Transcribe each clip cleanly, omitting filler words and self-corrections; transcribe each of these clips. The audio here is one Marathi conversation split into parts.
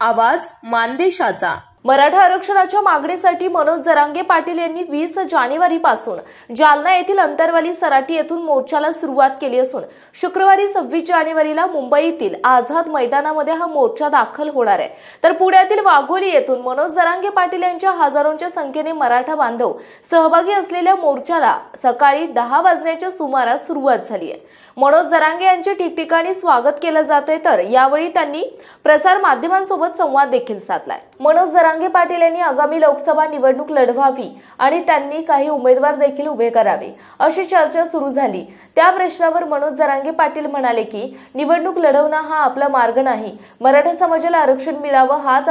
आवाज मानदेशाचा। मराठा आरक्षणाच्या मागणीसाठी मनोज जरांगे पाटील यांनी 20 जानेवारीपासून जालना येथील अंतरवाली सराटी येथून मोर्चाला सुरुवात केली असून शुक्रवारी 26 जानेवारीला मुंबईतील आझाद मैदानामध्ये हा मोर्चा दाखल होणार आहे। तर पुण्यातील वाघोली येथून मनोज जरांगे पाटील यांच्या हजारोंच्या संख्येने मराठा बांधव सहभागी असलेल्या मोर्चाला सकाळी 10 वाजण्याच्या सुमारास सुरुवात झाली आहे। मनोज जरांगे यांचे ठिकठिकाणी स्वागत केले जाते, तर यावेळी त्यांनी प्रसार माध्यमांसोबत संवाद देखील साधलाय। मनोज जरांगे पाटील यांनी आगामी लोकसभा निवडणूक लढवावी आणि त्यांनी काही उमेदवार देखील उभे करावे अशी चर्चा सुरू झाली। त्या प्रश्नावर मनोज जरांगे पाटील म्हणाले की निवडणूक लढवणं हा आपला मार्ग नाही, मराठा समाजाला आरक्षण मिळावं हाच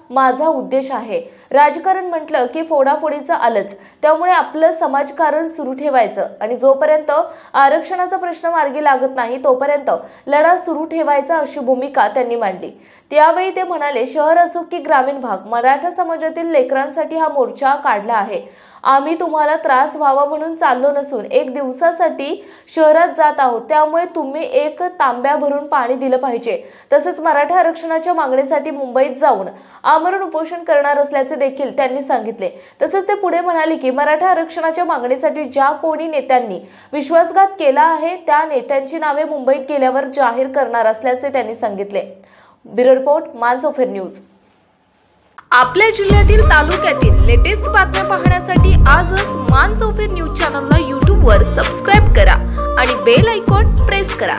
माझा उद्देश आहे। राजकारण म्हटलं की फोडाफोडीचं आलंच, त्यामुळे आपलं समाजकारण सुरू ठेवायचं आणि जोपर्यंत आरक्षणाचा प्रश्न मार्गी लागत नाही तोपर्यंत लढा सुरू ठेवायचा अशी भूमिका त्यांनी मांडली। त्यावेळी ते म्हणाले, शहर असो की ग्रामीण भाग, मराठा समाजातील लेकरांसाठी हा मोर्चा काढला आहे। आम्ही तुम्हाला त्रास व्हावा म्हणून चाललो नसून एक दिवसासाठी शहरात जात आहोत, त्यामुळे तुम्ही एक तांब्या भरून पाणी दिलं पाहिजे। तसंच मराठा आरक्षणाच्या मागणीसाठी मुंबईत जाऊन आमरण उपोषण करणार असल्याचे देखील त्यांनी सांगितले। तसंच ते पुढे म्हणाले की मराठा आरक्षणाच्या मागणीसाठी ज्या कोणी नेत्यांनी विश्वासघात केला आहे त्या नेत्यांची नावे मुंबईत गेल्यावर जाहीर करणार असल्याचे त्यांनी सांगितले। ब्युरो रिपोर्ट, मानसोफर न्यूज। आपल्या जिल्ह्यातील तालुक्यातील लेटेस्ट बातम्या पाहण्यासाठी आजच मानसोफर न्यूज चॅनलला YouTube वर सबस्क्राइब करा आणि बेल आयकॉन प्रेस करा।